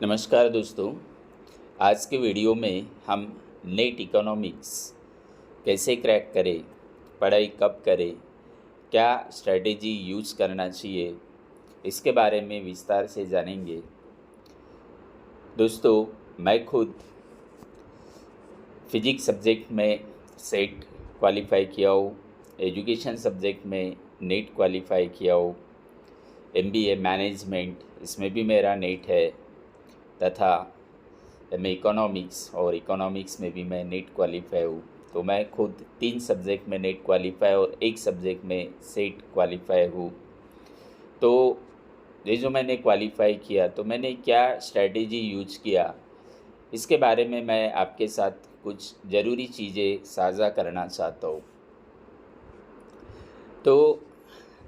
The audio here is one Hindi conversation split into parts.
नमस्कार दोस्तों। आज के वीडियो में हम नेट इकोनॉमिक्स कैसे क्रैक करें, पढ़ाई कब करें, क्या स्ट्रेटेजी यूज़ करना चाहिए, इसके बारे में विस्तार से जानेंगे। दोस्तों, मैं खुद फिजिक्स सब्जेक्ट में सेट क्वालिफ़ाई किया हूँ, एजुकेशन सब्जेक्ट में नेट क्वालिफ़ाई किया हूँ, एमबीए मैनेजमेंट इसमें भी मेरा नेट है, तथा मैं इकोनॉमिक्स और इकोनॉमिक्स में भी मैं नेट क्वालिफाई हूँ। तो मैं खुद 3 सब्जेक्ट में नेट क्वालिफाई और 1 सब्जेक्ट में सेट क्वालिफाई हूँ। तो ये जो मैंने क्वालिफाई किया तो मैंने क्या स्ट्रैटेजी यूज किया, इसके बारे में मैं आपके साथ कुछ ज़रूरी चीज़ें साझा करना चाहता हूँ। तो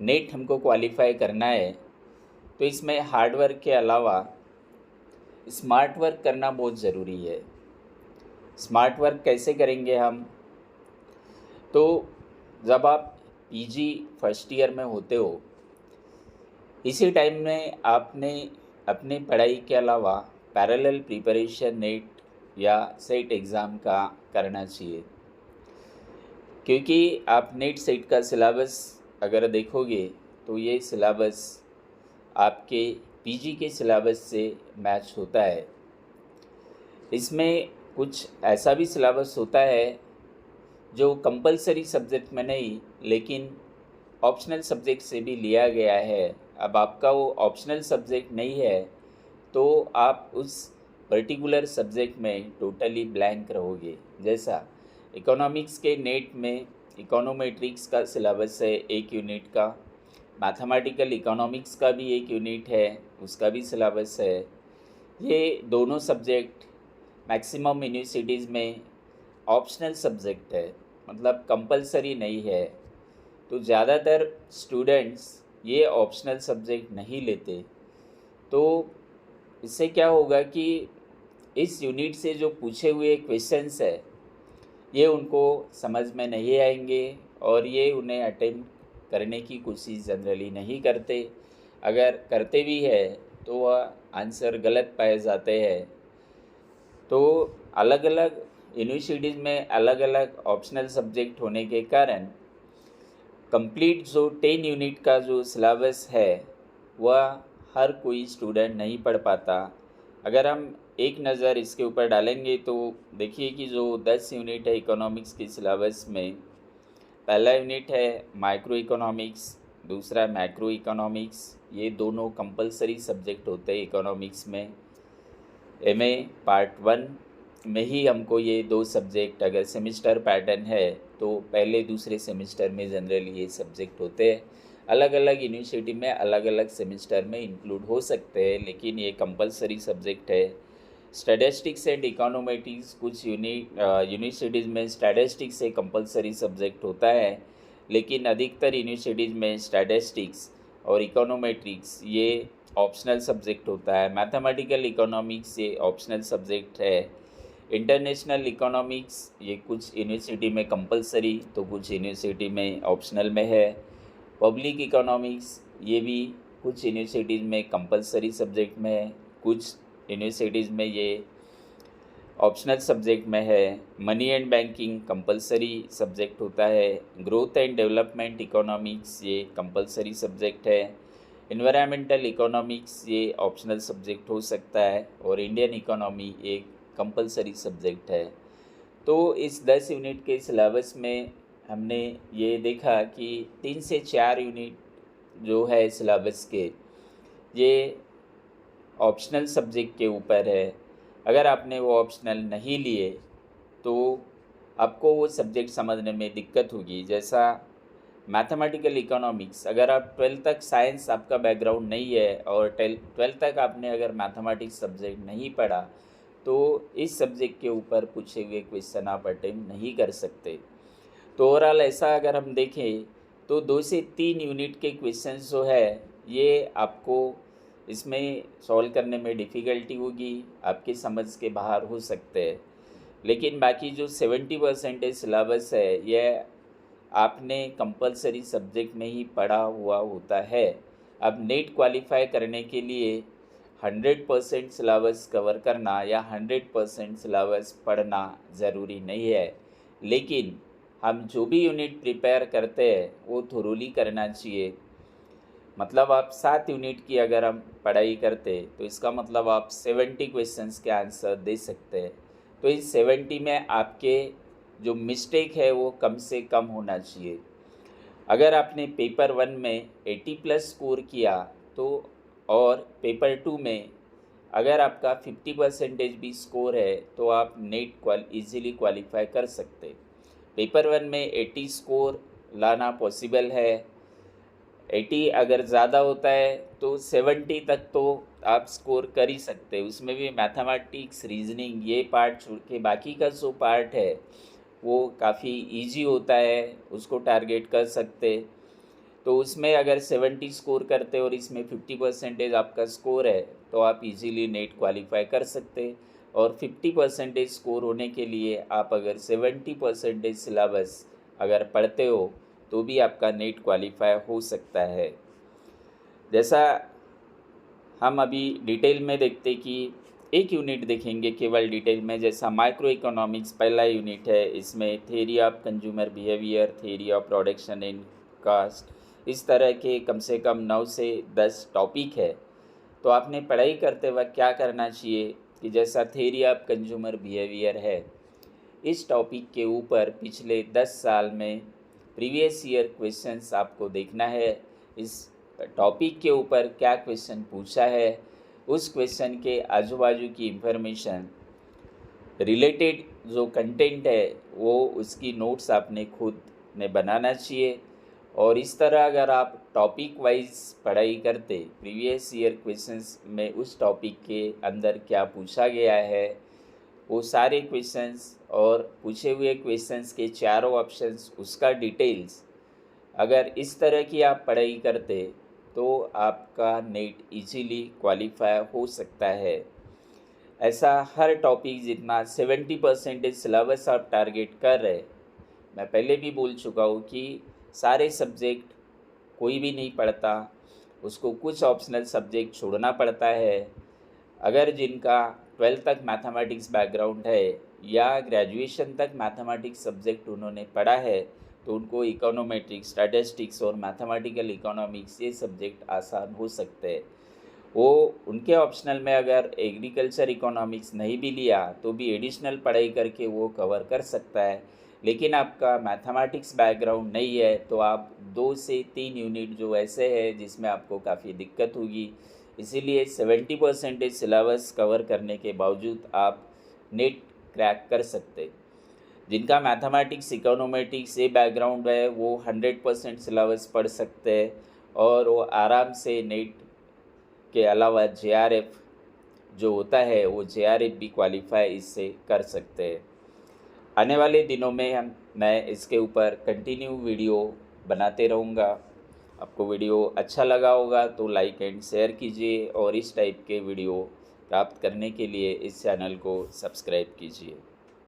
नेट हमको क्वालिफाई करना है तो इसमें हार्ड वर्क के अलावा स्मार्ट वर्क करना बहुत ज़रूरी है। स्मार्ट वर्क कैसे करेंगे हम? तो जब आप पीजी फर्स्ट ईयर में होते हो, इसी टाइम में आपने अपनी पढ़ाई के अलावा पैरेलल प्रिपरेशन नेट या सेट एग्ज़ाम का करना चाहिए। क्योंकि आप नेट सेट का सिलेबस अगर देखोगे तो ये सिलेबस आपके पीजी के सिलेबस से मैच होता है। इसमें कुछ ऐसा भी सिलेबस होता है जो कंपलसरी सब्जेक्ट में नहीं लेकिन ऑप्शनल सब्जेक्ट से भी लिया गया है। अब आपका वो ऑप्शनल सब्जेक्ट नहीं है तो आप उस पर्टिकुलर सब्जेक्ट में टोटली ब्लैंक रहोगे। जैसा इकोनॉमिक्स के नेट में इकोनोमेट्रिक्स का सिलेबस है 1 यूनिट का, मैथमेटिकल इकोनॉमिक्स का भी 1 यूनिट है, उसका भी सिलेबस है। ये दोनों सब्जेक्ट मैक्सिमम यूनिवर्सिटीज़ में ऑप्शनल सब्जेक्ट है, मतलब कंपलसरी नहीं है। तो ज़्यादातर स्टूडेंट्स ये ऑप्शनल सब्जेक्ट नहीं लेते। तो इससे क्या होगा कि इस यूनिट से जो पूछे हुए क्वेश्चंस है ये उनको समझ में नहीं आएंगे और ये उन्हें अटेम्प्ट करने की कोशिश जनरली नहीं करते। अगर करते भी है तो वह आंसर गलत पाए जाते हैं। तो अलग अलग यूनिवर्सिटीज़ में अलग अलग ऑप्शनल सब्जेक्ट होने के कारण कंप्लीट जो 10 यूनिट का जो सिलेबस है वह हर कोई स्टूडेंट नहीं पढ़ पाता। अगर हम एक नज़र इसके ऊपर डालेंगे तो देखिए कि जो 10 यूनिट है इकोनॉमिक्स के सिलेबस में, पहला यूनिट है माइक्रो इकोनॉमिक्स, दूसरा मैक्रो इकोनॉमिक्स। ये दोनों कंपलसरी सब्जेक्ट होते हैं इकोनॉमिक्स में। एमए पार्ट 1 में ही हमको ये 2 सब्जेक्ट, अगर सेमिस्टर पैटर्न है तो पहले दूसरे सेमिस्टर में जनरली ये सब्जेक्ट होते हैं। अलग अलग यूनिवर्सिटी में अलग अलग सेमिस्टर में इंक्लूड हो सकते हैं, लेकिन ये कंपलसरी सब्जेक्ट है। स्टैटिस्टिक्स एंड इकोनोमेट्रिक्स कुछ यूनिवर्सिटीज़ में स्टैटिस्टिक्स एक कंपलसरी सब्जेक्ट होता है, लेकिन अधिकतर यूनिवर्सिटीज़ में स्टैटिस्टिक्स और इकोनोमेट्रिक्स ये ऑप्शनल सब्जेक्ट होता है। मैथमेटिकल इकोनॉमिक्स ये ऑप्शनल सब्जेक्ट है। इंटरनेशनल इकोनॉमिक्स ये कुछ यूनिवर्सिटी में कंपलसरी तो कुछ यूनिवर्सिटी में ऑप्शनल में है। पब्लिक इकोनॉमिक्स ये भी कुछ यूनिवर्सिटीज़ में कंपलसरी सब्जेक्ट में है, कुछ यूनिवर्सिटीज़ में ये ऑप्शनल सब्जेक्ट में है। Money and banking compulsory subject होता है। ग्रोथ एंड डेवलपमेंट इकोनॉमिक्स ये कंपलसरी सब्जेक्ट है। एनवायरमेंटल इकोनॉमिक्स ये ऑप्शनल सब्जेक्ट हो सकता है और इंडियन इकोनॉमी एक कंपलसरी सब्जेक्ट है। तो इस 10 यूनिट के सिलेबस में हमने ये देखा कि 3 से 4 यूनिट जो है सिलेबस के, ये ऑप्शनल सब्जेक्ट के ऊपर है। अगर आपने वो ऑप्शनल नहीं लिए तो आपको वो सब्जेक्ट समझने में दिक्कत होगी। जैसा मैथमेटिकल इकोनॉमिक्स, अगर आप 12th तक साइंस आपका बैकग्राउंड नहीं है और 12th तक आपने अगर मैथमेटिक्स सब्जेक्ट नहीं पढ़ा तो इस सब्जेक्ट के ऊपर पूछे हुए क्वेश्चन आप अटेम्प्ट नहीं कर सकते। तो ओवरऑल ऐसा अगर हम देखें तो 2 से 3 यूनिट के क्वेश्चंस जो है ये आपको इसमें सॉल्व करने में डिफ़िकल्टी होगी, आपके समझ के बाहर हो सकते हैं। लेकिन बाकी जो 70% सिलेबस है यह आपने कंपलसरी सब्जेक्ट में ही पढ़ा हुआ होता है। अब नेट क्वालिफाई करने के लिए 100% सिलेबस कवर करना या 100% सिलेबस पढ़ना ज़रूरी नहीं है, लेकिन हम जो भी यूनिट प्रिपेयर करते हैं वो थोरोली करना चाहिए। मतलब आप 7 यूनिट की अगर हम पढ़ाई करते तो इसका मतलब आप 70 क्वेश्चंस के आंसर दे सकते हैं। तो इस 70 में आपके जो मिस्टेक है वो कम से कम होना चाहिए। अगर आपने पेपर 1 में 80+ स्कोर किया तो और पेपर 2 में अगर आपका 50% भी स्कोर है तो आप नेट ईज़िली क्वालिफाई कर सकते। पेपर 1 में 80 स्कोर लाना पॉसिबल है। 80 अगर ज़्यादा होता है तो 70 तक तो आप स्कोर कर ही सकते। उसमें भी मैथमेटिक्स, रीजनिंग ये पार्ट छोड़ के बाकी का जो पार्ट है वो काफ़ी इजी होता है, उसको टारगेट कर सकते। तो उसमें अगर 70 स्कोर करते और इसमें 50% आपका स्कोर है तो आप इजीली नेट क्वालिफाई कर सकते। और 50% स्कोर होने के लिए आप अगर 70% सिलेबस अगर पढ़ते हो तो भी आपका नेट क्वालिफाई हो सकता है। जैसा हम अभी डिटेल में देखते कि एक यूनिट देखेंगे केवल डिटेल में, जैसा माइक्रो इकोनॉमिक्स पहला यूनिट है। इसमें theory of consumer behaviour, theory of production in cost, इस तरह के कम से कम 9 से 10 टॉपिक है। तो आपने पढ़ाई करते वक्त क्या करना चाहिए कि जैसा थ्योरी ऑफ कंज्यूमर बिहेवियर है, इस टॉपिक के ऊपर पिछले 10 साल में प्रीवियस ईयर क्वेश्चंस आपको देखना है। इस टॉपिक के ऊपर क्या क्वेश्चन पूछा है, उस क्वेश्चन के आजू बाजू की इंफॉर्मेशन, रिलेटेड जो कंटेंट है वो उसकी नोट्स आपने खुद में बनाना चाहिए। और इस तरह अगर आप टॉपिक वाइज पढ़ाई करते, प्रीवियस ईयर क्वेश्चंस में उस टॉपिक के अंदर क्या पूछा गया है वो सारे क्वेश्चंस और पूछे हुए क्वेश्चंस के चारों ऑप्शंस, उसका डिटेल्स, अगर इस तरह की आप पढ़ाई करते तो आपका नेट इजीली क्वालिफाई हो सकता है। ऐसा हर टॉपिक जितना 70% सिलेबस आप टारगेट कर रहे, मैं पहले भी बोल चुका हूँ कि सारे सब्जेक्ट कोई भी नहीं पढ़ता, उसको कुछ ऑप्शनल सब्जेक्ट छोड़ना पड़ता है। अगर जिनका 12th तक मैथमेटिक्स बैकग्राउंड है या ग्रेजुएशन तक मैथमेटिक्स सब्जेक्ट उन्होंने पढ़ा है तो उनको इकोनोमेट्रिक्स, स्टैटिस्टिक्स और मैथमेटिकल इकोनॉमिक्स ये सब्जेक्ट आसान हो सकते हैं। वो उनके ऑप्शनल में अगर एग्रीकल्चर इकोनॉमिक्स नहीं भी लिया तो भी एडिशनल पढ़ाई करके वो कवर कर सकता है। लेकिन आपका मैथमेटिक्स बैकग्राउंड नहीं है तो आप 2 से 3 यूनिट जो ऐसे हैं जिसमें आपको काफ़ी दिक्कत होगी। इसीलिए 70% सिलेबस कवर करने के बावजूद आप नेट क्रैक कर सकते। जिनका मैथमेटिक्स, इकोनोमेट्रिक्स ये बैकग्राउंड है वो 100% सिलेबस पढ़ सकते हैं और वो आराम से नेट के अलावा JRF जो होता है वो JRF भी क्वालिफाई इससे कर सकते हैं। आने वाले दिनों में मैं इसके ऊपर कंटिन्यू वीडियो बनाते रहूँगा। आपको वीडियो अच्छा लगा होगा तो लाइक एंड शेयर कीजिए और इस टाइप के वीडियो प्राप्त करने के लिए इस चैनल को सब्सक्राइब कीजिए।